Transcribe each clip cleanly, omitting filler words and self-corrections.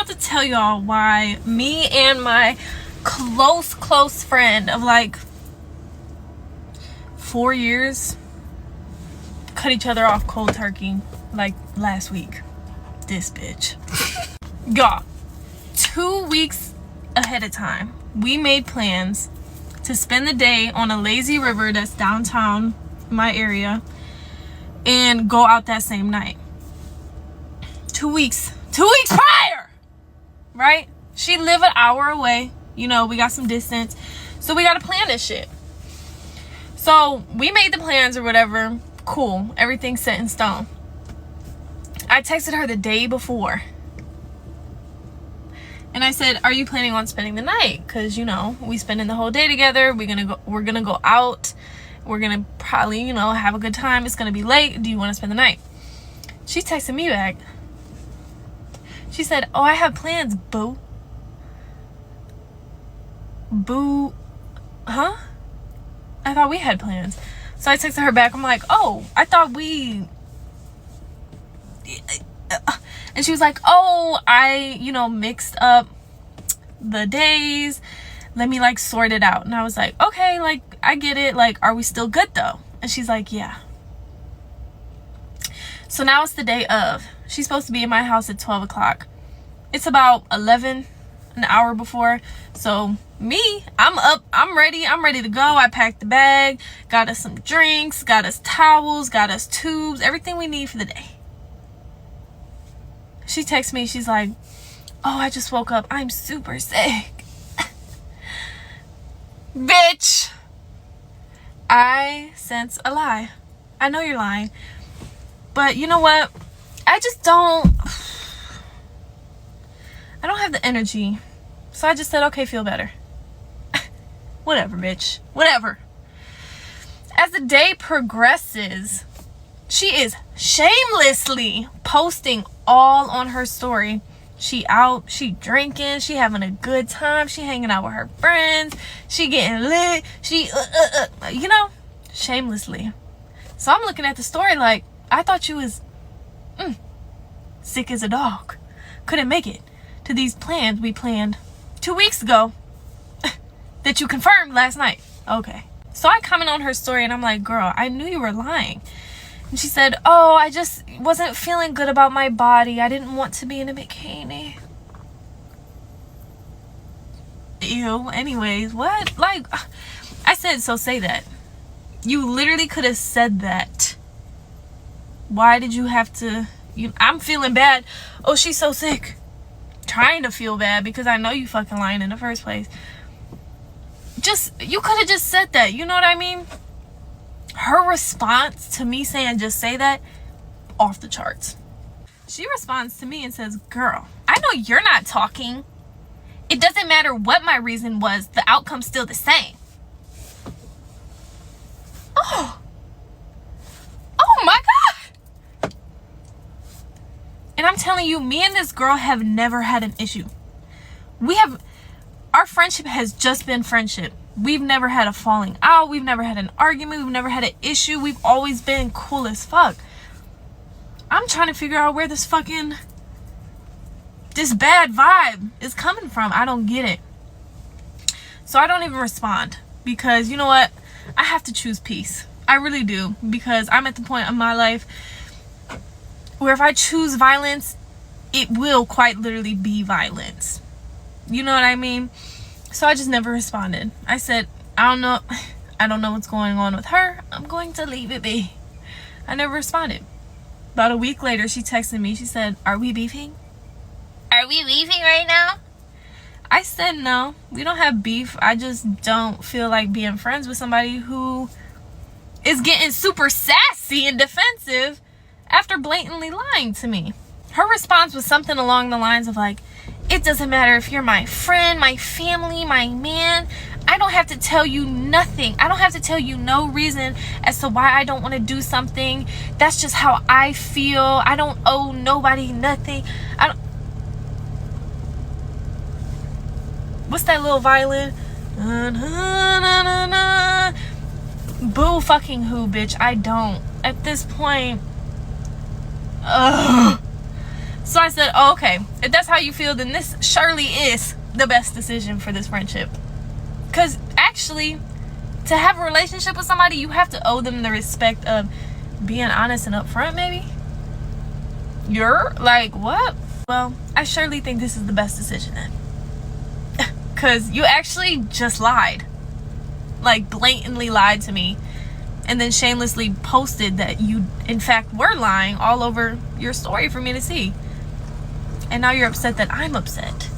about to tell y'all why me and my close friend of like 4 years cut each other off cold turkey like last week. This bitch. Y'all, 2 weeks ahead of time, we made plans to spend the day on a lazy river that's downtown my area and go out that same night. 2 weeks prior, right? She live an hour away. You know, we got some distance, so we gotta plan this shit. So we made the plans or whatever. Cool, everything's set in stone. I texted her the day before and I said, are you planning on spending the night? Because, you know, we spending the whole day together. We're gonna go out. We're gonna probably, you know, have a good time. It's gonna be late. Do you want to spend the night? She texted me back. She said, oh, I have plans, boo. Boo. Huh? I thought we had plans. So I texted her back. I'm like, oh, I thought we... And she was like, oh, I, you know, mixed up the days. Let me like sort it out. And I was like, okay, like I get it. Like, are we still good though? And she's like, yeah. So now it's the day of. She's supposed to be in my house at 12 o'clock. It's about 11, an hour before. So me, I'm up, I'm ready to go. I packed the bag, got us some drinks, got us towels, got us tubes, everything we need for the day. She texts me, she's like, oh, I just woke up, I'm super sick. Bitch, I sense a lie. I know you're lying, but you know what? I don't have the energy. So I just said, okay, feel better. Whatever, bitch. Whatever. As the day progresses, she is shamelessly posting all on her story. She out, she drinking, she having a good time, she hanging out with her friends, she getting lit, she, you know, shamelessly. So I'm looking at the story like, I thought you was sick as a dog. Couldn't make it to these plans we planned 2 weeks ago that you confirmed last night. Okay. So I comment on her story and I'm like, girl, I knew you were lying. And she said, oh, I just wasn't feeling good about my body. I didn't want to be in a bikini. Ew. Anyways, what? Like, I said, so say that. You literally could have said that. Why did you have to? I'm feeling bad. Oh, she's so sick. Trying to feel bad because I know you fucking lying in the first place. You could have just said that. You know what I mean? Her response to me saying just say that, off the charts. She responds to me and says, girl, I know you're not talking. It doesn't matter what my reason was. The outcome's still the same. Oh my God. And I'm telling you, me and this girl have never had an issue. Our friendship has just been friendship. We've never had a falling out. We've never had an argument. We've never had an issue. We've always been cool as fuck. I'm trying to figure out where this bad vibe is coming from. I don't get it. So I don't even respond because you know what? I have to choose peace. I really do, because I'm at the point of my life where if I choose violence, it will quite literally be violence. You know what I mean? So I just never responded. I said, I don't know what's going on with her. I'm going to leave it be. I never responded. About a week later, she texted me. She said, are we beefing? Are we beefing right now? I said, no, we don't have beef. I just don't feel like being friends with somebody who is getting super sassy and defensive after blatantly lying to me. Her response was something along the lines of like, it doesn't matter if you're my friend, my family, my man. I don't have to tell you nothing. I don't have to tell you no reason as to why I don't want to do something. That's just how I feel. I don't owe nobody nothing. What's that little violin? Boo fucking who, bitch. I don't. At this point. Ugh. So So I said, oh, okay, if that's how you feel, then this surely is the best decision for this friendship. Because actually, to have a relationship with somebody, you have to owe them the respect of being honest and upfront, maybe. You're like, what? Well, I surely think this is the best decision then. Because you actually just lied. Like, blatantly lied to me. And then shamelessly posted that you, in fact, were lying all over your story for me to see. And now you're upset that I'm upset.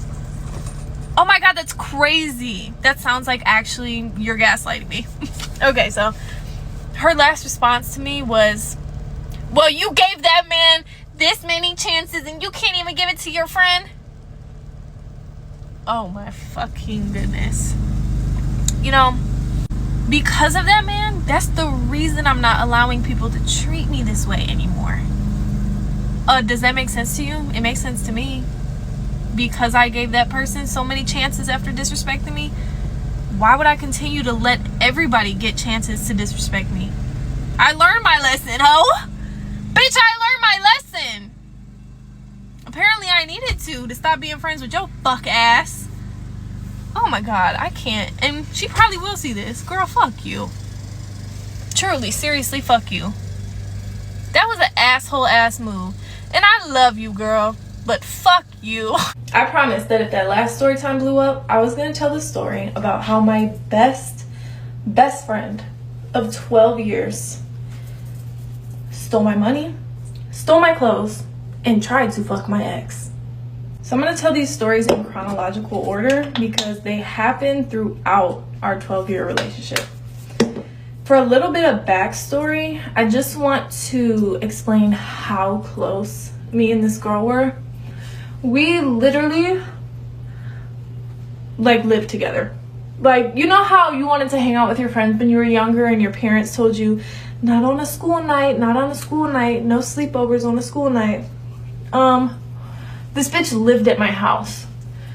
Oh my God, that's crazy. That sounds like actually you're gaslighting me. Okay, so her last response to me was, well, you gave that man this many chances and you can't even give it to your friend? Oh my fucking goodness. You know, because of that man, that's the reason I'm not allowing people to treat me this way anymore. Does that make sense to you? It makes sense to me. Because I gave that person so many chances after disrespecting me, why would I continue to let everybody get chances to disrespect me? I learned my lesson, ho! Bitch, I learned my lesson! Apparently I needed to stop being friends with your fuck ass. Oh my God, I can't. And she probably will see this. Girl, fuck you. Truly, seriously, fuck you. That was an asshole ass move. And I love you, girl, but fuck you. I promised that if that last story time blew up, I was gonna tell the story about how my best friend of 12 years stole my money, stole my clothes, and tried to fuck my ex. So I'm gonna tell these stories in chronological order because they happened throughout our 12-year relationship. For a little bit of backstory, I just want to explain how close me and this girl were. We literally like lived together. Like, you know how you wanted to hang out with your friends when you were younger and your parents told you, not on a school night, not on a school night, no sleepovers on a school night. This bitch lived at my house.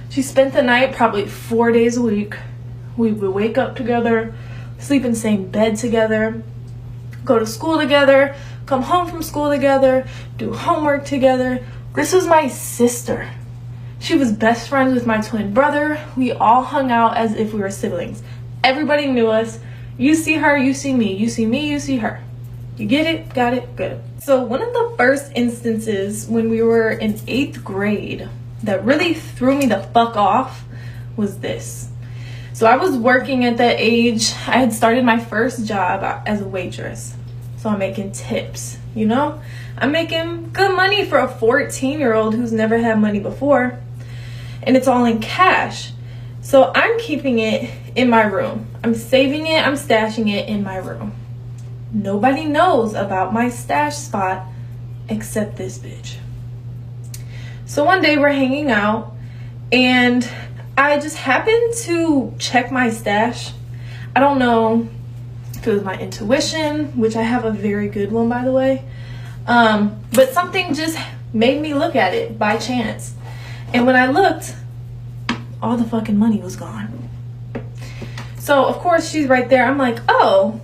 She spent the night probably 4 days a week. We would wake up together, sleep in the same bed together, go to school together, come home from school together, do homework together. This was my sister. She was best friends with my twin brother. We all hung out as if we were siblings. Everybody knew us. You see her, you see me. You see me, you see her. You get it? Got it? Good. So one of the first instances when we were in 8th grade that really threw me the fuck off was this. So I was working at that age. I had started my first job as a waitress. So I'm making tips, you know? I'm making good money for a 14-year-old who's never had money before. And it's all in cash. So I'm keeping it in my room. I'm saving it, I'm stashing it in my room. Nobody knows about my stash spot except this bitch. So one day we're hanging out and I just happened to check my stash. I don't know if it was my intuition, which I have a very good one, by the way. But something just made me look at it by chance. And when I looked, all the fucking money was gone. So of course she's right there. I'm like, oh,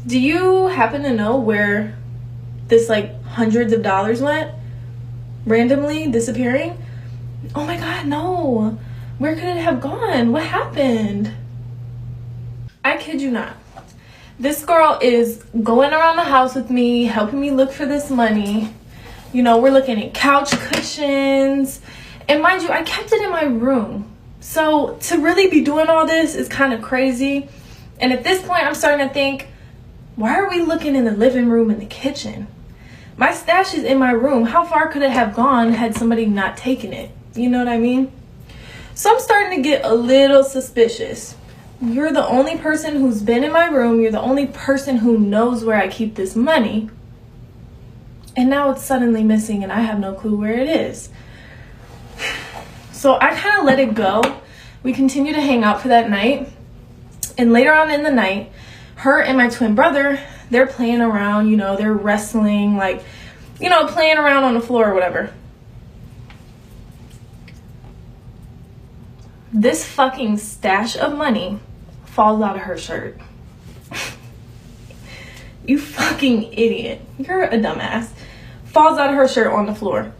do you happen to know where this like hundreds of dollars went? Randomly disappearing? Oh my God, no. Where could it have gone? What happened? I kid you not. This girl is going around the house with me, helping me look for this money. You know, we're looking at couch cushions. And mind you, I kept it in my room. So to really be doing all this is kind of crazy. And at this point, I'm starting to think, why are we looking in the living room and the kitchen? My stash is in my room. How far could it have gone had somebody not taken it? You know what I mean? So I'm starting to get a little suspicious. You're the only person who's been in my room. You're the only person who knows where I keep this money. And now it's suddenly missing and I have no clue where it is. So I kind of let it go. We continue to hang out for that night. And later on in the night, her and my twin brother, they're playing around, you know, they're wrestling, like, you know, playing around on the floor or whatever. This fucking stash of money falls out of her shirt. You fucking idiot. You're a dumbass. Falls out of her shirt on the floor.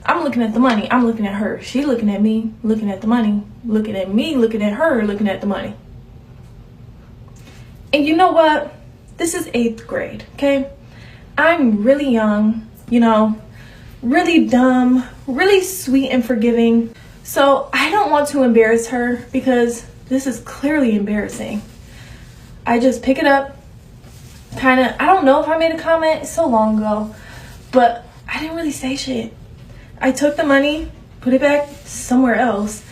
I'm looking at the money. I'm looking at her. She looking at me, looking at the money, looking at me, looking at her, looking at the money. And you know what? This is 8th grade, okay? I'm really young, you know, really dumb, really sweet and forgiving. So I don't want to embarrass her because this is clearly embarrassing. I just pick it up, kind of, I don't know if I made a comment, it's so long ago, but I didn't really say shit. I took the money, put it back somewhere else,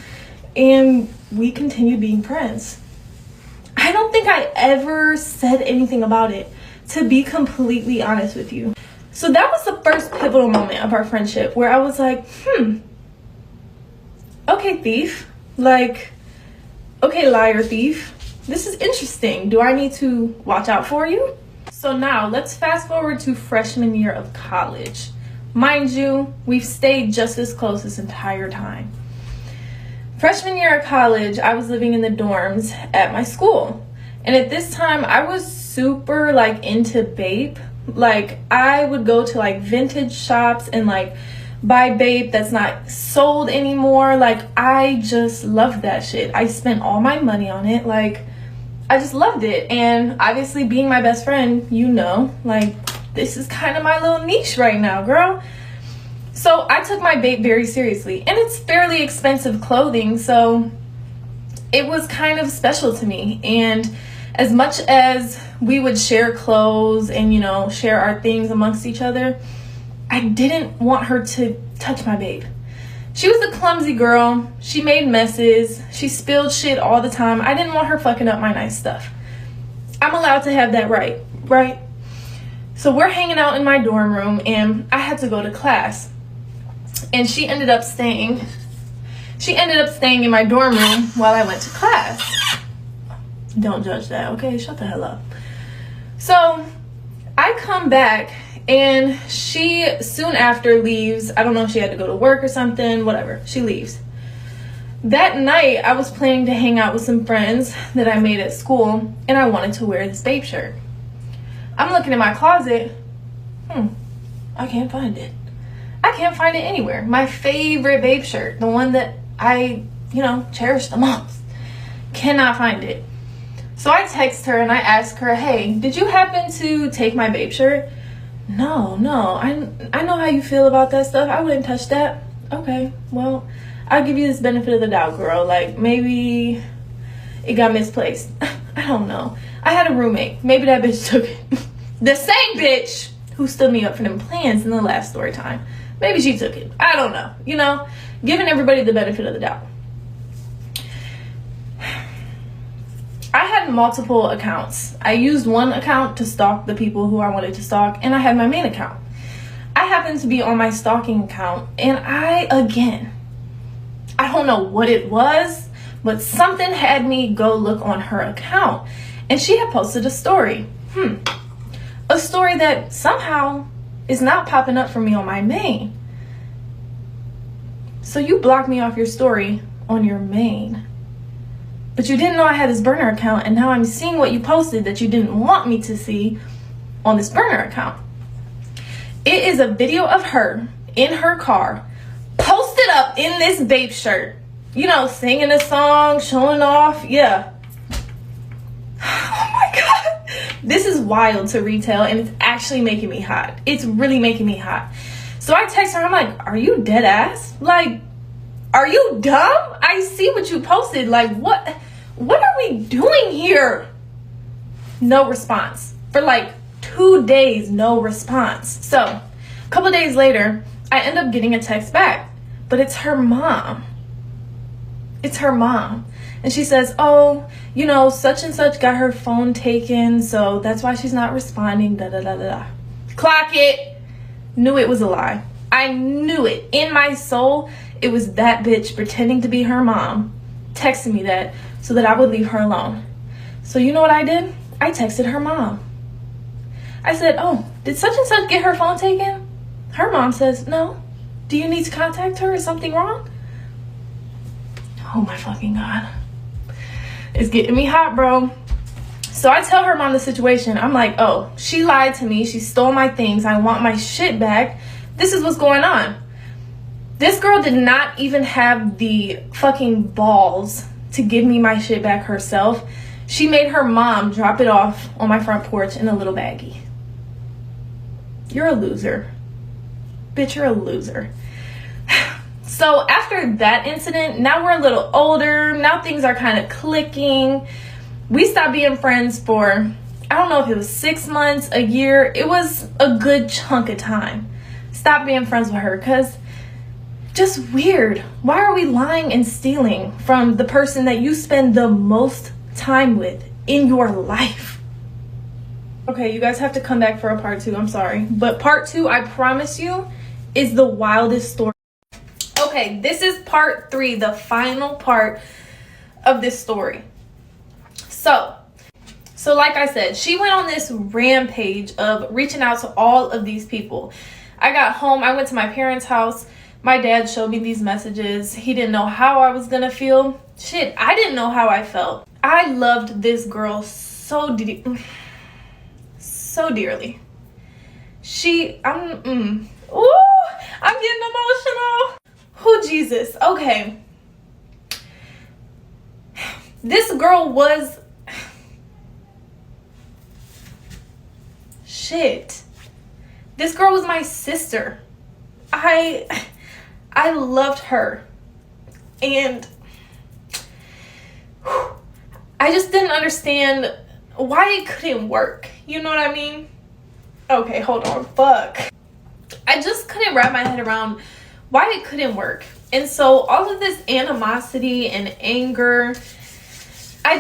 and we continued being friends. I don't think I ever said anything about it, to be completely honest with you. So that was the first pivotal moment of our friendship where I was like, okay, thief. Like, okay, liar, thief. This is interesting. Do I need to watch out for you? So now let's fast forward to freshman year of college. Mind you, we've stayed just as close this entire time. Freshman year of college, I was living in the dorms at my school. And at this time, I was super like into Bape. Like, I would go to like vintage shops and like buy Bape that's not sold anymore. Like, I just loved that shit. I spent all my money on it. Like, I just loved it. And obviously, being my best friend, you know, like, this is kind of my little niche right now, girl. So I took my Bape very seriously, and it's fairly expensive clothing, so it was kind of special to me. And as much as we would share clothes and, you know, share our things amongst each other, I didn't want her to touch my Bape. She was a clumsy girl. She made messes. She spilled shit all the time. I didn't want her fucking up my nice stuff. I'm allowed to have that right? So we're hanging out in my dorm room, and I had to go to class. And she ended up staying in my dorm room while I went to class. Don't judge that, okay? Shut the hell up. So I come back, and she soon after leaves. I don't know if she had to go to work or something, whatever. She leaves. That night, I was planning to hang out with some friends that I made at school, and I wanted to wear this Bape shirt. I'm looking in my closet. I can't find it. I can't find it anywhere. My favorite Bape shirt, the one that I, you know, cherish the most. Cannot find it. So I text her and I ask her, hey, did you happen to take my Bape shirt? No, I know how you feel about that stuff. I wouldn't touch that. Okay, well, I'll give you this benefit of the doubt, girl. Like, maybe it got misplaced. I don't know. I had a roommate. Maybe that bitch took it. The same bitch who stood me up for them plans in the last story time. Maybe she took it. I don't know. You know, giving everybody the benefit of the doubt. I had multiple accounts. I used one account to stalk the people who I wanted to stalk, and I had my main account. I happened to be on my stalking account, and I don't know what it was, but something had me go look on her account, and she had posted a story. A story that somehow is not popping up for me on my main. So you blocked me off your story on your main. But you didn't know I had this burner account, and now I'm seeing what you posted that you didn't want me to see on this burner account. It is a video of her in her car, posted up in this Bape shirt. You know, singing a song, showing off, yeah. Oh my God. This is wild to retell, and it's actually making me hot. It's really making me hot. So I text her, I'm like, are you dead ass? Like, are you dumb? I see what you posted. Like, what are we doing here? No response. For like 2 days, no response. So a couple days later, I end up getting a text back, but it's her mom. It's her mom. And she says, oh, you know, such and such got her phone taken, so that's why she's not responding, da da da da. Clock it. Knew it was a lie. I knew it. In my soul, it was that bitch pretending to be her mom texting me that so that I would leave her alone. So you know what I did? I texted her mom. I said, oh, did such and such get her phone taken? Her mom says, no. Do you need to contact her? Is something wrong? Oh my fucking God. It's getting me hot, bro. So I tell her mom the situation. I'm like, oh, she lied to me. She stole my things. I want my shit back. This is what's going on. This girl did not even have the fucking balls to give me my shit back herself. She made her mom drop it off on my front porch in a little baggie. You're a loser. Bitch, you're a loser. So after that incident, now we're a little older. Now things are kind of clicking. We stopped being friends for, I don't know if it was 6 months, a year. It was a good chunk of time. Stopped being friends with her because just weird. Why are we lying and stealing from the person that you spend the most time with in your life? Okay, you guys have to come back for a part 2. I'm sorry. But part 2, I promise you, is the wildest story. Okay, this is part 3, the final part of this story. So like I said, she went on this rampage of reaching out to all of these people. I got home, I went to my parents' house. My dad showed me these messages. He didn't know how I was gonna feel. Shit, I didn't know how I felt. I loved this girl so dearly. I'm getting emotional. Oh, Jesus. Okay. This girl was... Shit. This girl was my sister. I loved her. And I just didn't understand why it couldn't work. You know what I mean? Okay, hold on. Fuck. I just couldn't wrap my head around why it couldn't work. And so all of this animosity and anger, I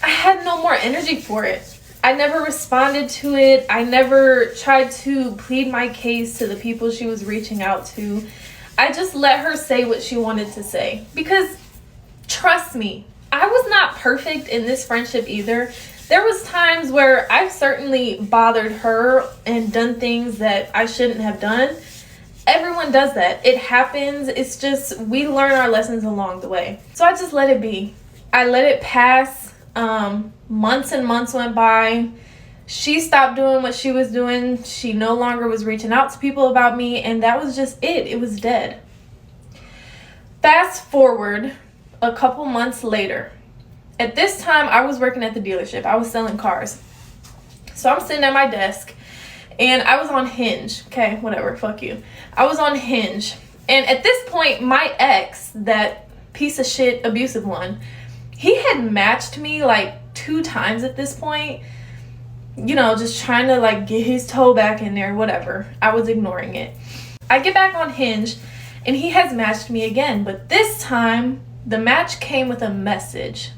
had no more energy for it. I never responded to it. I never tried to plead my case to the people she was reaching out to. I just let her say what she wanted to say. Because, trust me, I was not perfect in this friendship either. There was times where I've certainly bothered her and done things that I shouldn't have done. Everyone does that. It happens. It's just we learn our lessons along the way. So I just let it be. I let it pass. Months and months went by. She stopped doing what she was doing. She no longer was reaching out to people about me, and that was just it. It was dead. Fast forward a couple months later. At this time, I was working at the dealership. I was selling cars. So I'm sitting at my desk, and I was on Hinge. Okay, whatever, fuck you. I was on Hinge. And at this point, my ex, that piece of shit abusive one, he had matched me like 2 times at this point. You know, just trying to like get his toe back in there, whatever. I was ignoring it. I get back on Hinge, and he has matched me again. But this time, the match came with a message.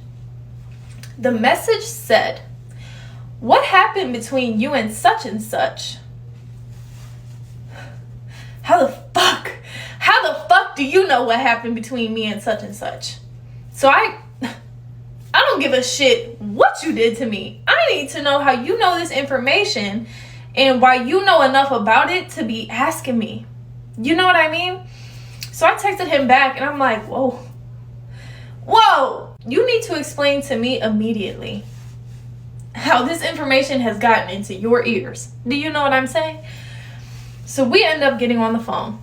The message said, "What happened between you and such and such?" How the fuck do you know what happened between me and such and such? So I don't give a shit what you did to me. I need to know how you know this information and why you know enough about it to be asking me. You know what I mean? So I texted him back, and I'm like, whoa, you need to explain to me immediately how this information has gotten into your ears. Do you know what I'm saying? So we end up getting on the phone.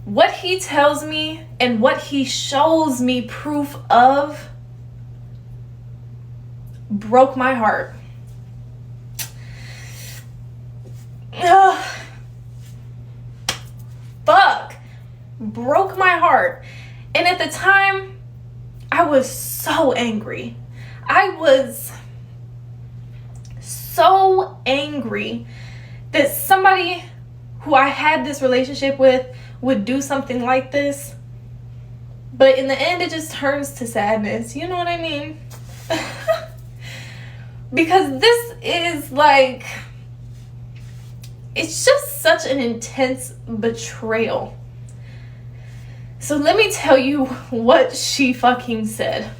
What he tells me and what he shows me proof of broke my heart. Broke my heart. And at the time, I was so angry. I was so angry that somebody who I had this relationship with would do something like this. But in the end, it just turns to sadness. You know what I mean? Because this is like, it's just such an intense betrayal. So let me tell you what she fucking said.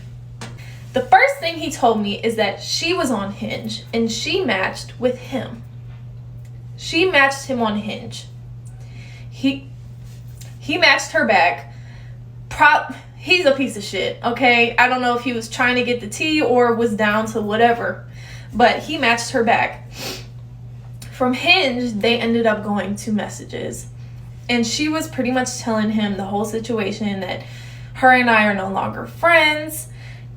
The first thing he told me is that she was on Hinge and she matched with him. She matched him on Hinge. He matched her back. He's a piece of shit, okay? I don't know if he was trying to get the tea or was down to whatever, but he matched her back. From Hinge, they ended up going to Messages. And she was pretty much telling him the whole situation, that her and I are no longer friends.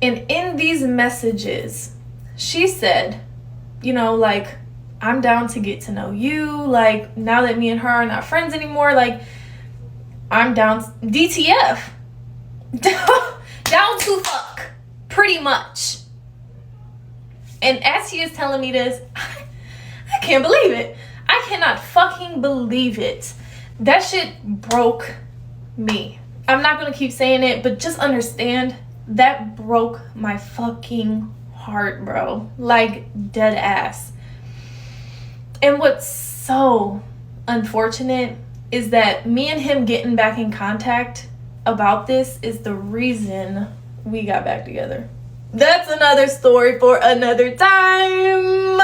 And in these messages, she said, you know, like, I'm down to get to know you. Like, now that me and her are not friends anymore, like, I'm down, DTF. Down to fuck, pretty much. And as he is telling me this, I can't believe it. I cannot fucking believe it. That shit broke me. I'm not gonna keep saying it, but just understand, that broke my fucking heart, bro. Like, dead ass. And what's so unfortunate is that me and him getting back in contact about this is the reason we got back together. That's another story for another time.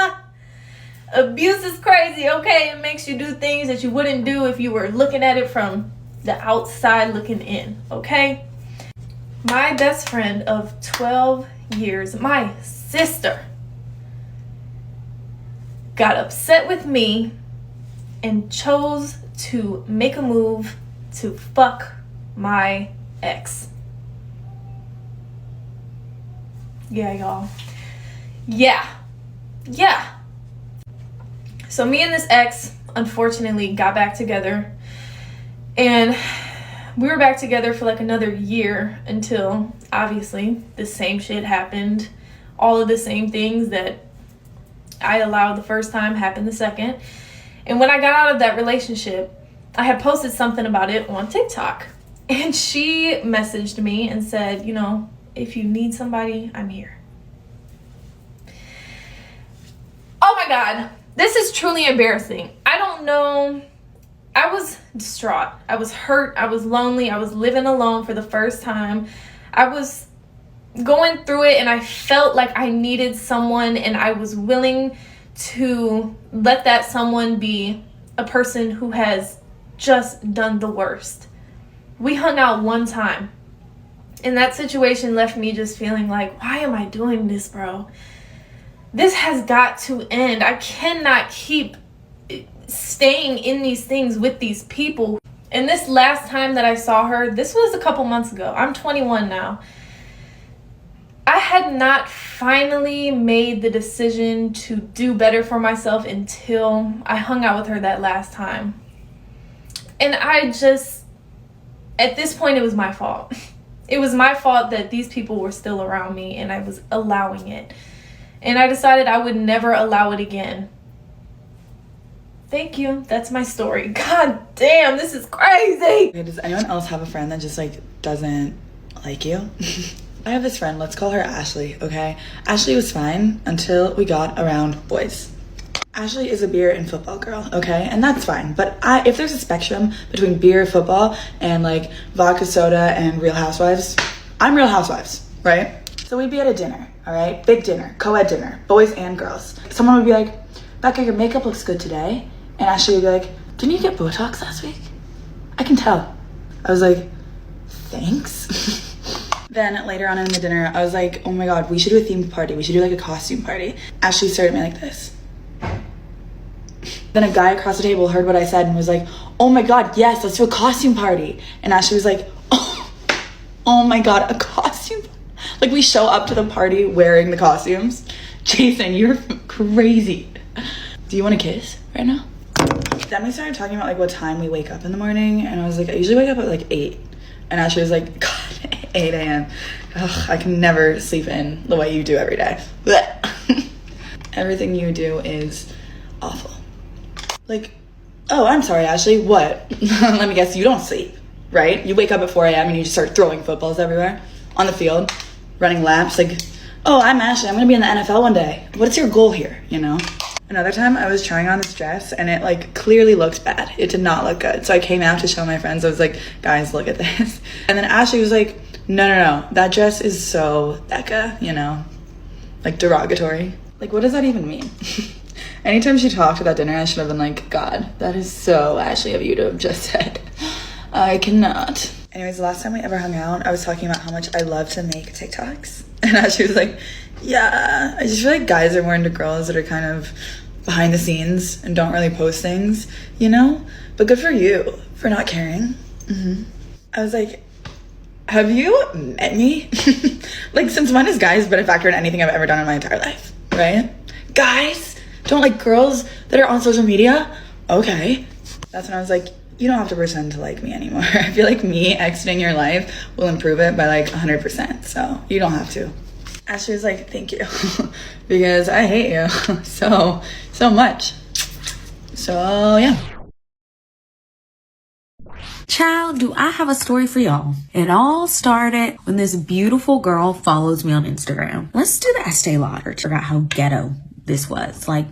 Abuse is crazy, okay? It makes you do things that you wouldn't do if you were looking at it from the outside looking in, okay? My best friend of 12 years, my sister, got upset with me and chose to make a move to fuck my ex. Yeah, y'all. Yeah. So me and this ex, unfortunately, got back together. And we were back together for like another year until, obviously, the same shit happened. All of the same things that I allowed the first time happened the second. And when I got out of that relationship, I had posted something about it on TikTok. And she messaged me and said, you know, if you need somebody, I'm here. Oh my God. This is truly embarrassing. I don't know. I was distraught. I was hurt. I was lonely. I was living alone for the first time. I was going through it and I felt like I needed someone, and I was willing to let that someone be a person who has just done the worst. We hung out one time, and that situation left me just feeling like, why am I doing this, bro? This has got to end. I cannot keep staying in these things with these people. And this last time that I saw her, this was a couple months ago. I'm 21 now. I had not finally made the decision to do better for myself until I hung out with her that last time. And I just, at this point, it was my fault. It was my fault that these people were still around me and I was allowing it. And I decided I would never allow it again. Thank you. That's my story. God damn, this is crazy. Okay, does anyone else have a friend that just like doesn't like you? I have this friend, let's call her Ashley, okay? Ashley was fine until we got around boys. Ashley is a beer and football girl, okay? And that's fine. But if there's a spectrum between beer, football, and like vodka soda and Real Housewives, I'm Real Housewives, right? So we'd be at a dinner, all right? Big dinner, co-ed dinner, boys and girls. Someone would be like, Becca, your makeup looks good today. And Ashley would be like, didn't you get Botox last week? I can tell. I was like, thanks. Then later on in the dinner, I was like, oh my God, we should do a themed party. We should do like a costume party. Ashley stared at me like this. Then a guy across the table heard what I said and was like, oh my God, yes, let's do a costume party. And Ashley was like, oh my God, a costume? Like, we show up to the party wearing the costumes. Jason, you're crazy. Do you want a kiss right now? Then we started talking about like what time we wake up in the morning, and I was like, I usually wake up at like 8. And Ashley was like, God, 8 a.m. Ugh, I can never sleep in the way you do every day. Everything you do is awful. Like, oh, I'm sorry, Ashley, what? Let me guess, you don't sleep, right? You wake up at 4 a.m. and you just start throwing footballs everywhere on the field, running laps. Like, oh, I'm Ashley, I'm gonna be in the NFL one day. What's your goal here, you know? Another time I was trying on this dress and it like clearly looked bad. It did not look good. So I came out to show my friends. I was like, guys, look at this. And then Ashley was like, no, that dress is so Becca, you know, like derogatory. Like, what does that even mean? Anytime she talked at that dinner, I should have been like, God, that is so Ashley of you to have just said. I cannot. Anyways, the last time we ever hung out, I was talking about how much I love to make TikToks. And Ashley was like, yeah, I just feel like guys are more into girls that are kind of behind the scenes and don't really post things, you know? But good for you for not caring. I was like, have you met me? Like, since when has guys been a factor in anything I've ever done in my entire life, right? Guys don't like girls that are on social media? Okay. That's when I was like, you don't have to pretend to like me anymore. I feel like me exiting your life will improve it by like 100%. So you don't have to. Ashley was like, thank you. Because I hate you so much. So yeah. Child, do I have a story for y'all. It all started when this beautiful girl follows me on Instagram. Let's do the Estee Lauder to figure out how ghetto this was. Like,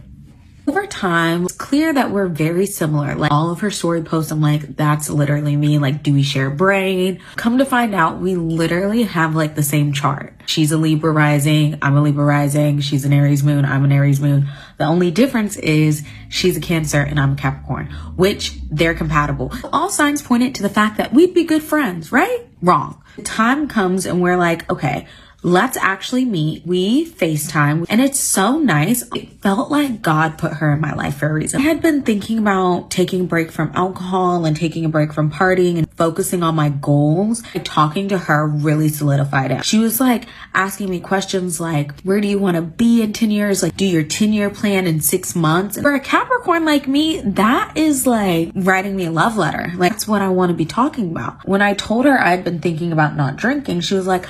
over time, it's clear that we're very similar. Like, all of her story posts, I'm like, that's literally me. Like, do we share a brain? Come to find out, we literally have like the same chart. She's a Libra rising, I'm a Libra rising. She's an Aries moon, I'm an Aries moon. The only difference is she's a Cancer and I'm a Capricorn, which they're compatible. All signs pointed to the fact that we'd be good friends, right? Wrong. The time comes and we're like, okay, let's actually meet. We FaceTime and it's so nice. It felt like God put her in my life for a reason. I had been thinking about taking a break from alcohol and taking a break from partying and focusing on my goals. Talking to her really solidified it. She was like asking me questions like, where do you want to be in 10 years? Like, do your 10-year plan in 6 months. And for a Capricorn like me, that is like writing me a love letter. Like, that's what I want to be talking about. When I told her I'd been thinking about not drinking, she was like,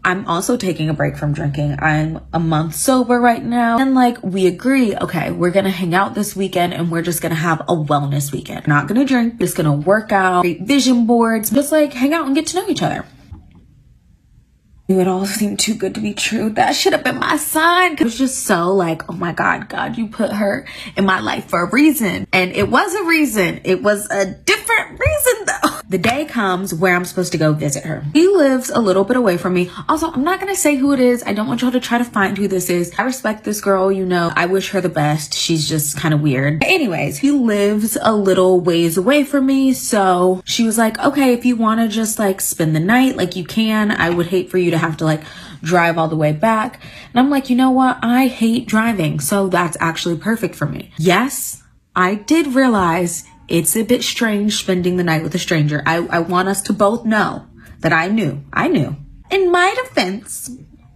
I'm also taking a break from drinking. I'm a month sober right now. And like, we agree, okay, we're gonna hang out this weekend and we're just gonna have a wellness weekend. Not gonna drink, just gonna work out, create vision boards, just like hang out and get to know each other. It all seemed too good to be true. That should have been my sign. It was just so like, oh my God, you put her in my life for a reason. And it was a reason. It was a different reason though. The day comes where I'm supposed to go visit her. He lives a little bit away from me. Also, I'm not going to say who it is. I don't want y'all to try to find who this is. I respect this girl, you know. I wish her the best. She's just kind of weird. But anyways, he lives a little ways away from me. So she was like, okay, if you want to just like spend the night, like you can. I would hate for you to have to like drive all the way back. And I'm like, you know what? I hate driving. So that's actually perfect for me. Yes, I did realize it's a bit strange spending the night with a stranger. I want us to both know that I knew. In my defense,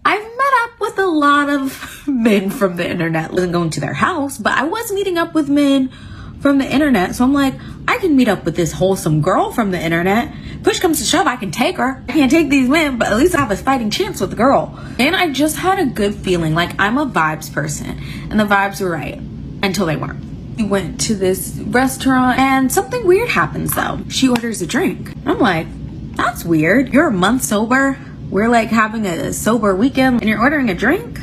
I've met up with a lot of men from the internet. I wasn't going to their house, but I was meeting up with men from the internet. So I'm like, I can meet up with this wholesome girl from the internet. Push comes to shove, I can take her. I can't take these men, but at least I have a fighting chance with the girl. And I just had a good feeling. Like, I'm a vibes person and the vibes were right until they weren't. We went to this restaurant and something weird happens though. She orders a drink. I'm like, that's weird. You're a month sober. We're like having a sober weekend and you're ordering a drink?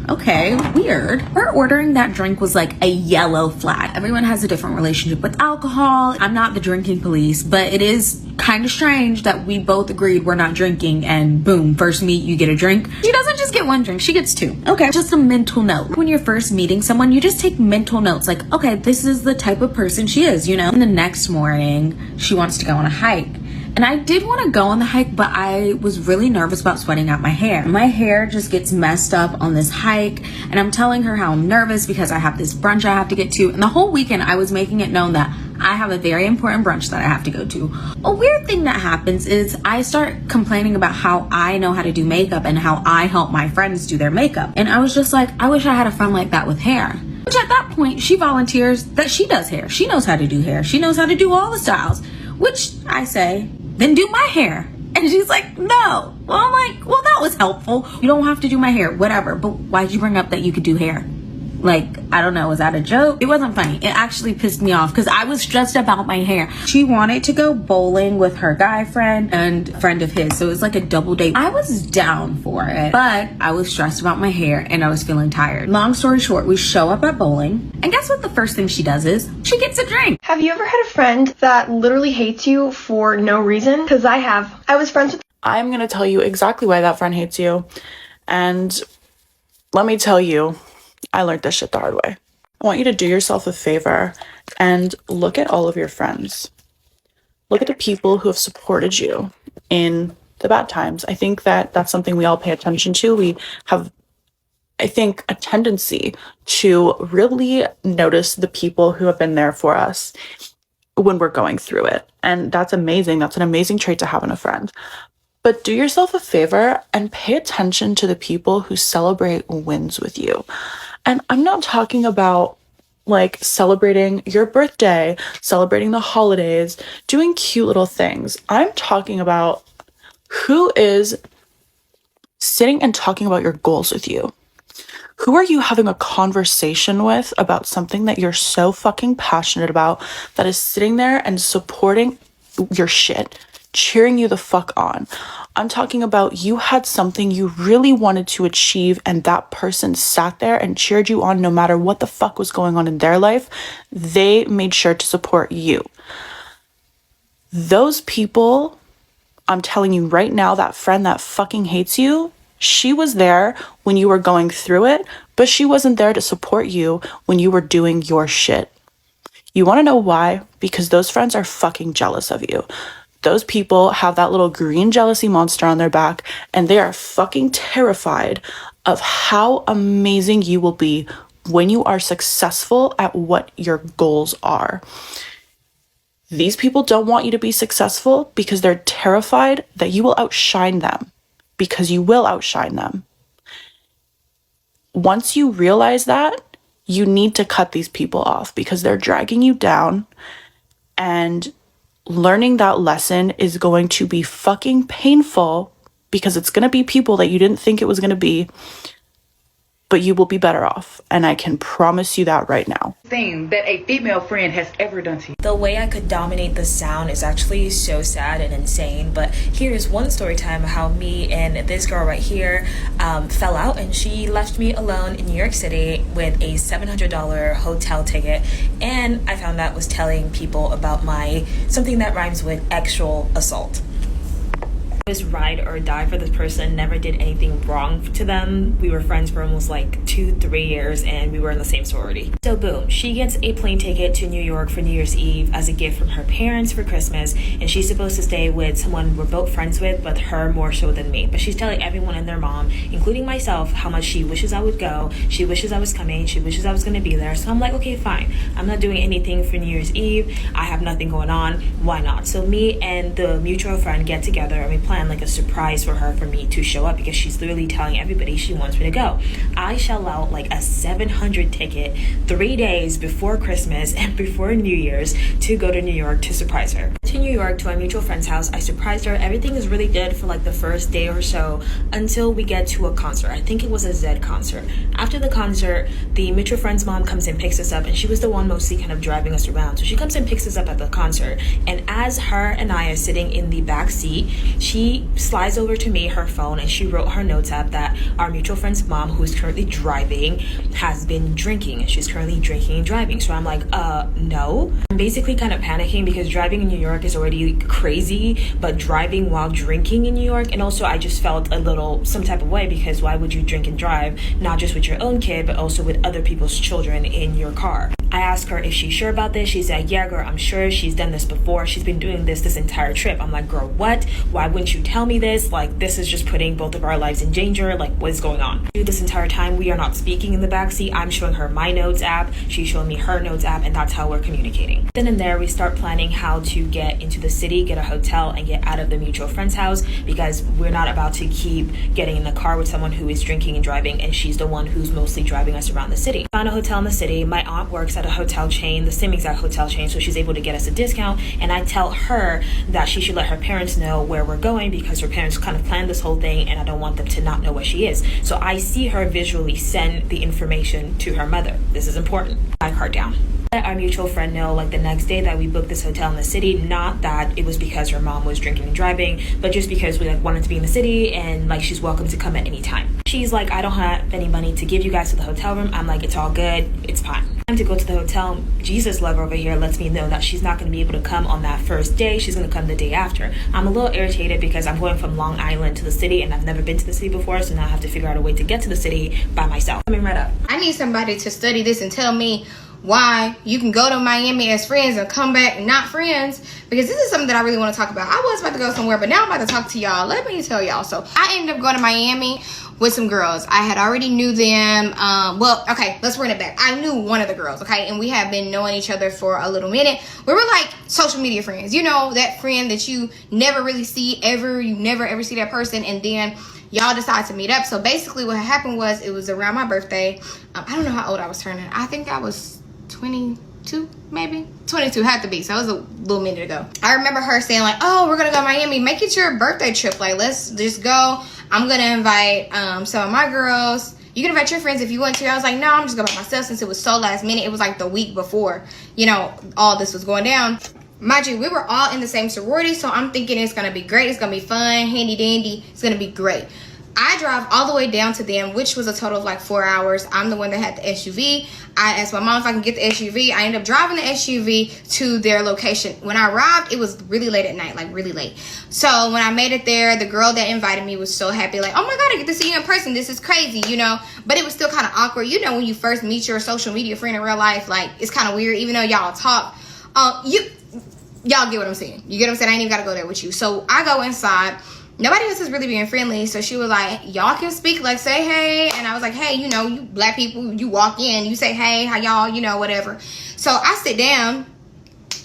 Okay, weird. Her ordering that drink was like a yellow flag. Everyone has a different relationship with alcohol. I'm not the drinking police, but it is kind of strange that we both agreed we're not drinking and boom, first meet, you get a drink. She doesn't just get one drink, she gets two. Okay, just a mental note. When you're first meeting someone, you just take mental notes like, okay, this is the type of person she is, you know? And the next morning, she wants to go on a hike. And I did want to go on the hike, but I was really nervous about sweating out my hair. My hair just gets messed up on this hike. And I'm telling her how I'm nervous because I have this brunch I have to get to. And the whole weekend I was making it known that I have a very important brunch that I have to go to. A weird thing that happens is I start complaining about how I know how to do makeup and how I help my friends do their makeup. And I was just like, I wish I had a friend like that with hair. Which at that point, she volunteers that she does hair. She knows how to do hair. She knows how to do all the styles. Which I say, then do my hair. And she's like, no. Well, I'm like, well, that was helpful. You don't have to do my hair, whatever. But why'd you bring up that you could do hair? Like, I don't know, was that a joke? It wasn't funny. It actually pissed me off because I was stressed about my hair. She wanted to go bowling with her guy friend and a friend of his. So it was like a double date. I was down for it, but I was stressed about my hair and I was feeling tired. Long story short, we show up at bowling. And guess what the first thing she does is? She gets a drink. Have you ever had a friend that literally hates you for no reason? Because I have. I was friends with... I'm going to tell you exactly why that friend hates you. And let me tell you, I learned this shit the hard way. I want you to do yourself a favor and look at all of your friends. Look at the people who have supported you in the bad times. I think that that's something we all pay attention to. We have, I think, a tendency to really notice the people who have been there for us when we're going through it. And that's amazing. That's an amazing trait to have in a friend. But do yourself a favor and pay attention to the people who celebrate wins with you. And I'm not talking about like celebrating your birthday, celebrating the holidays, doing cute little things. I'm talking about who is sitting and talking about your goals with you. Who are you having a conversation with about something that you're so fucking passionate about, that is sitting there and supporting your shit, cheering you the fuck on? I'm talking about you had something you really wanted to achieve and that person sat there and cheered you on no matter what the fuck was going on in their life. They made sure to support you. Those people, I'm telling you right now, that friend that fucking hates you, she was there when you were going through it, but she wasn't there to support you when you were doing your shit. You want to know why? Because those friends are fucking jealous of you. Those people have that little green jealousy monster on their back, and they are fucking terrified of how amazing you will be when you are successful at what your goals are. These people don't want you to be successful because they're terrified that you will outshine them, because you will outshine them. Once you realize that, you need to cut these people off because they're dragging you down, and learning that lesson is going to be fucking painful because it's going to be people that you didn't think it was going to be, but you will be better off. And I can promise you that right now. Thing that a female friend has ever done to you. The way I could dominate the sound is actually so sad and insane, but here's one story time how me and this girl right here fell out, and she left me alone in New York City with a $700 hotel ticket, and I found out was telling people about my something that rhymes with sexual assault. Was ride or die for this person, never did anything wrong to them. We were friends for almost like 2-3 years, and we were in the same sorority. So boom, she gets a plane ticket to New York for New Year's Eve as a gift from her parents for Christmas, and she's supposed to stay with someone we're both friends with, but her more so than me. But she's telling everyone and their mom, including myself, how much she wishes I would go, she wishes I was coming, she wishes I was going to be there. So I'm like, okay, fine, I'm not doing anything for New Year's Eve, I have nothing going on, why not? So me and the mutual friend get together and we plan like a surprise for her for me to show up, because she's literally telling everybody she wants me to go. I shell out like a $700 ticket 3 days before Christmas and before New Year's to go to New York to surprise her. To New York, to my mutual friend's house, I surprised her. Everything is really good for like the first day or so until we get to a concert. I think it was a Zedd concert. After the concert, the mutual friend's mom comes and picks us up, and she was the one mostly kind of driving us around. So she comes and picks us up at the concert, and as her and I are sitting in the back seat, she slides over to me her phone, and she wrote her notes app that our mutual friend's mom, who is currently driving, has been drinking, and she's currently drinking and driving. So I'm like, no. I'm basically kind of panicking because driving in New York is already crazy, but driving while drinking in New York, and also I just felt a little some type of way, because why would you drink and drive, not just with your own kid, but also with other people's children in your car? I asked her if she's sure about this. She said, yeah, girl, I'm sure. She's done this before. She's been doing this entire trip. I'm like, girl, what? Why wouldn't you tell me this? Like, this is just putting both of our lives in danger. Like, what is going on? This entire time, we are not speaking in the backseat. I'm showing her my notes app. She's showing me her notes app, and that's how we're communicating. Then and there, we start planning how to get into the city, get a hotel, and get out of the mutual friend's house, because we're not about to keep getting in the car with someone who is drinking and driving, and she's the one who's mostly driving us around the city. Found a hotel in the city. My aunt works at a hotel chain, the same exact hotel chain, so she's able to get us a discount, and I tell her that she should let her parents know where we're going, because her parents kind of planned this whole thing, and I don't want them to not know where she is. So I see her visually send the information to her mother. This is important. I card down. Let our mutual friend know like the next day that we booked this hotel in the city, not that it was because her mom was drinking and driving, but just because we like wanted to be in the city, and like she's welcome to come at any time. She's like, I don't have any money to give you guys to the hotel room. I'm like, it's all good, it's fine. Time to go to the hotel. Jesus lover over here lets me know that she's not going to be able to come on that first day. She's going to come the day after. I'm a little irritated because I'm going from Long Island to the city, and I've never been to the city before, so now I have to figure out a way to get to the city by myself. Coming right up. I need somebody to study this and tell me why you can go to Miami as friends and come back not friends, because this is something that I really want to talk about. I was about to go somewhere, but now I'm about to talk to y'all. Let me tell y'all. So I ended up going to Miami with some girls. I had already knew them. Well, okay, let's run it back. I knew one of the girls, okay, and we have been knowing each other for a little minute. We were like social media friends. You know, that friend that you never really see ever. You never ever see that person, and then y'all decide to meet up. So basically what happened was, it was around my birthday. I don't know how old I was turning. I think I was 22, maybe 22, had to be. So it was a little minute ago. I remember her saying like, oh, we're gonna go to Miami, make it your birthday trip, like let's just go. I'm gonna invite some of my girls, you can invite your friends if you want to. I was like, no, I'm just going by myself, since it was so last minute. It was like the week before, you know, all this was going down. Mind you, we were all in the same sorority, so I'm thinking it's gonna be great, it's gonna be fun, handy dandy, it's gonna be great. I drive all the way down to them, which was a total of like 4 hours. I'm the one that had the SUV. I asked my mom if I can get the SUV. I ended up driving the SUV to their location. When I arrived, it was really late at night, like really late. So when I made it there, the girl that invited me was so happy, like, oh my God, I get to see you in person. This is crazy, you know? But it was still kind of awkward. You know, when you first meet your social media friend in real life, like, it's kind of weird, even though y'all talk. Y'all get what I'm saying. You get what I'm saying? I ain't even got to go there with you. So I go inside. Nobody else is really being friendly, so she was like, y'all can speak, like say hey. And I was like, hey, you know, you black people, you walk in, you say hey, how y'all, you know, whatever. So I sit down,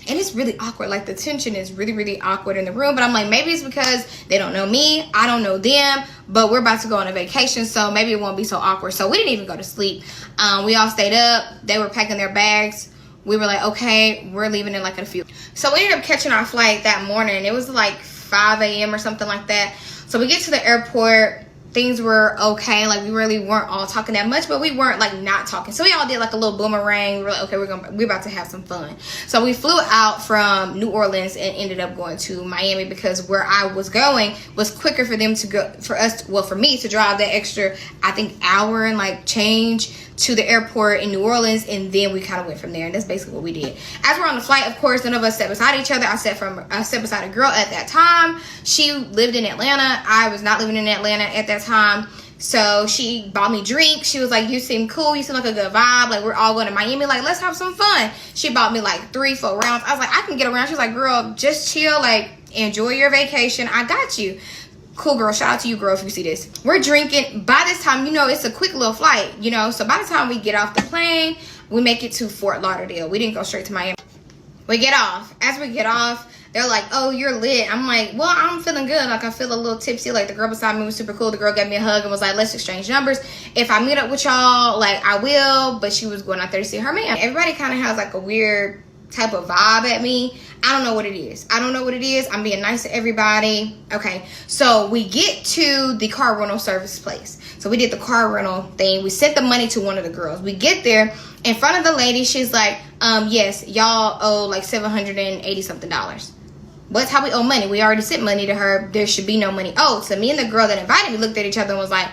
and it's really awkward. Like the tension is really, really awkward in the room. But I'm like, maybe it's because they don't know me, I don't know them, but we're about to go on a vacation, so maybe it won't be so awkward. So we didn't even go to sleep. We all stayed up. They were packing their bags. We were like, okay, we're leaving in like a few. So we ended up catching our flight that morning. It was like 5 a.m. or something like that. So we get to the airport. Things were okay. Like we really weren't all talking that much, but we weren't like not talking. So we all did like a little boomerang. We were like, okay, we're about to have some fun. So we flew out from New Orleans and ended up going to Miami, because where I was going was quicker for them to go, for me to drive that extra, I think, hour and like change to the airport in New Orleans, and then we kind of went from there. And that's basically what we did. As we're on the flight, of course, none of us sat beside each other. I sat beside a girl at that time. She lived in Atlanta. I was not living in Atlanta at that time. So she bought me drinks. She was like, you seem cool, you seem like a good vibe, like we're all going to Miami, like let's have some fun. She bought me like 3-4 rounds. I was like, I can get around. She was like, girl, just chill, like enjoy your vacation, I got you. Cool, girl. Shout out to you, girl, if you see this. We're drinking. By this time, you know, it's a quick little flight, you know. So by the time we get off the plane, we make it to Fort Lauderdale. We didn't go straight to Miami. We get off. As we get off, they're like, oh, you're lit. I'm like, well, I'm feeling good. Like, I feel a little tipsy. Like, the girl beside me was super cool. The girl gave me a hug and was like, let's exchange numbers. If I meet up with y'all, like, I will. But she was going out there to see her man. Everybody kind of has, like, a weird type of vibe at me. I don't know what it is. I'm being nice to everybody. Okay, so we get to the car rental service place. So we did the car rental thing. We sent the money to one of the girls. We get there in front of the lady. She's like, yes, y'all owe like $780 something. What's how we owe money? We already sent money to her. There should be no money owed. So me and the girl that invited me looked at each other and was like,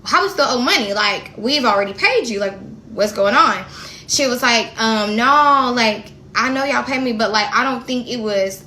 how we still owe money? Like, we've already paid you. Like, what's going on? She was like, no, like, I know y'all paid me, but like, I don't think it was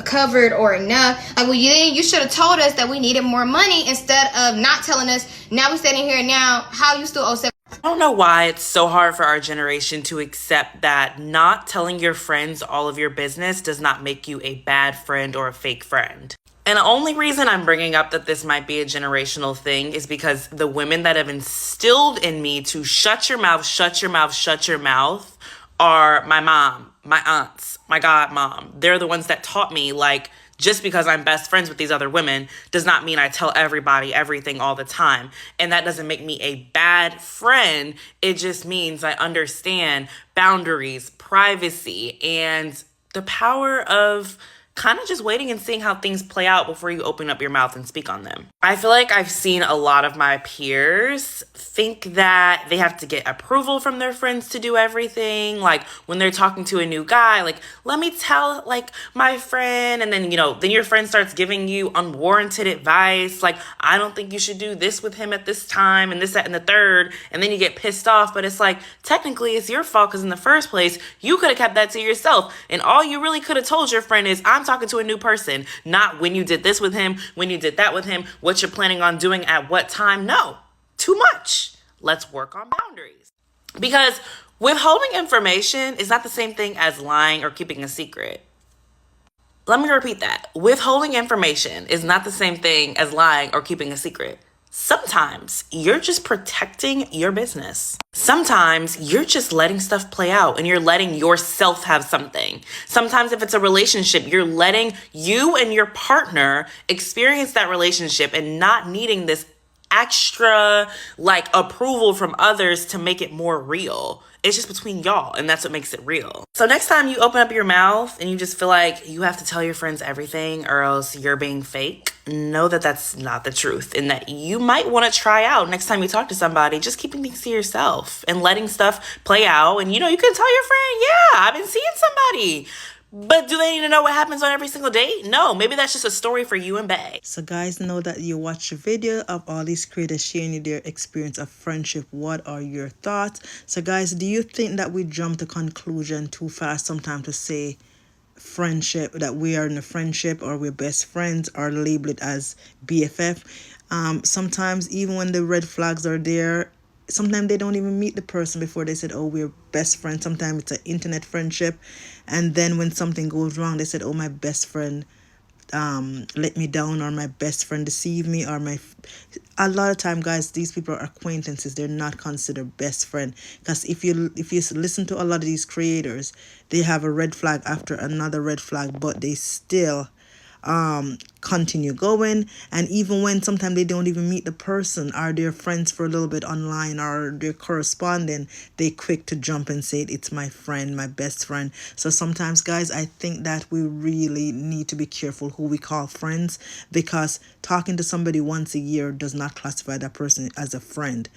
covered or enough. Like, well, you should have told us that we needed more money instead of not telling us. Now we're sitting here now, how you still owe $7. I don't know why it's so hard for our generation to accept that not telling your friends all of your business does not make you a bad friend or a fake friend. And the only reason I'm bringing up that this might be a generational thing is because the women that have instilled in me to shut your mouth, shut your mouth, shut your mouth are my mom, my aunts, my godmom. They're the ones that taught me, like, just because I'm best friends with these other women does not mean I tell everybody everything all the time. And that doesn't make me a bad friend. It just means I understand boundaries, privacy, and the power of kind of just waiting and seeing how things play out before you open up your mouth and speak on them. I feel like I've seen a lot of my peers think that they have to get approval from their friends to do everything. Like when they're talking to a new guy, like, let me tell like my friend, and then, you know, then your friend starts giving you unwarranted advice. Like, I don't think you should do this with him at this time and this, that, and the third. And then you get pissed off, but it's like, technically it's your fault because in the first place, you could have kept that to yourself. And all you really could have told your friend is, I'm talking to a new person, not when you did this with him, when you did that with him, what you're planning on doing at what time. No, too much. Let's work on boundaries. Because withholding information is not the same thing as lying or keeping a secret. Let me repeat that. Withholding information is not the same thing as lying or keeping a secret. Sometimes you're just protecting your business. Sometimes you're just letting stuff play out and you're letting yourself have something. Sometimes if it's a relationship, you're letting you and your partner experience that relationship and not needing this extra like approval from others to make it more real. It's just between y'all, and that's what makes it real. So next time you open up your mouth and you just feel like you have to tell your friends everything or else you're being fake, know that that's not the truth, and that you might want to try out next time you talk to somebody, just keeping things to yourself and letting stuff play out. And you know, you can tell your friend, yeah, I've been seeing somebody. But do they need to know what happens on every single date? No, maybe that's just a story for you and Bae. So guys, know that you watch the video of all these creators sharing you their experience of friendship. What are your thoughts? So guys, do you think that we jump to conclusion too fast sometimes to say friendship, that we are in a friendship or we're best friends, or label it as BFF? Sometimes even when the red flags are there, sometimes they don't even meet the person before they said, oh, we're best friends. Sometimes it's an internet friendship. And then when something goes wrong, they said, oh, my best friend let me down, or my best friend deceived me, or a lot of time, guys, these people are acquaintances. They're not considered best friend, because if you listen to a lot of these creators, they have a red flag after another red flag, but they still continue going. And even when sometimes they don't even meet the person, or they're friends for a little bit online, or they're corresponding, they quick to jump and say it's my friend, my best friend. So sometimes, guys, I think that we really need to be careful who we call friends, because talking to somebody once a year does not classify that person as a friend.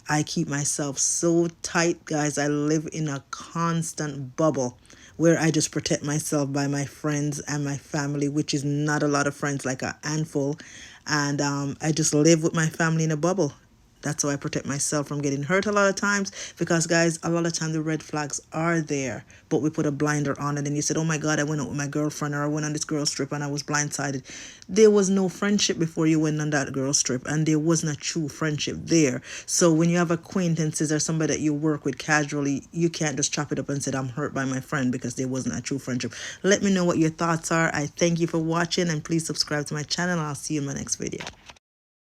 I keep myself so tight, guys. I live in a constant bubble where I just protect myself by my friends and my family, which is not a lot of friends, like a handful. And I just live with my family in a bubble. That's how I protect myself from getting hurt a lot of times, because, guys, a lot of times the red flags are there, but we put a blinder on it. And you said, oh my God, I went out with my girlfriend, or I went on this girl's trip and I was blindsided. There was no friendship before you went on that girl's trip, and there wasn't a true friendship there. So when you have acquaintances or somebody that you work with casually, you can't just chop it up and say, I'm hurt by my friend, because there wasn't a true friendship. Let me know what your thoughts are. I thank you for watching, and please subscribe to my channel. I'll see you in my next video.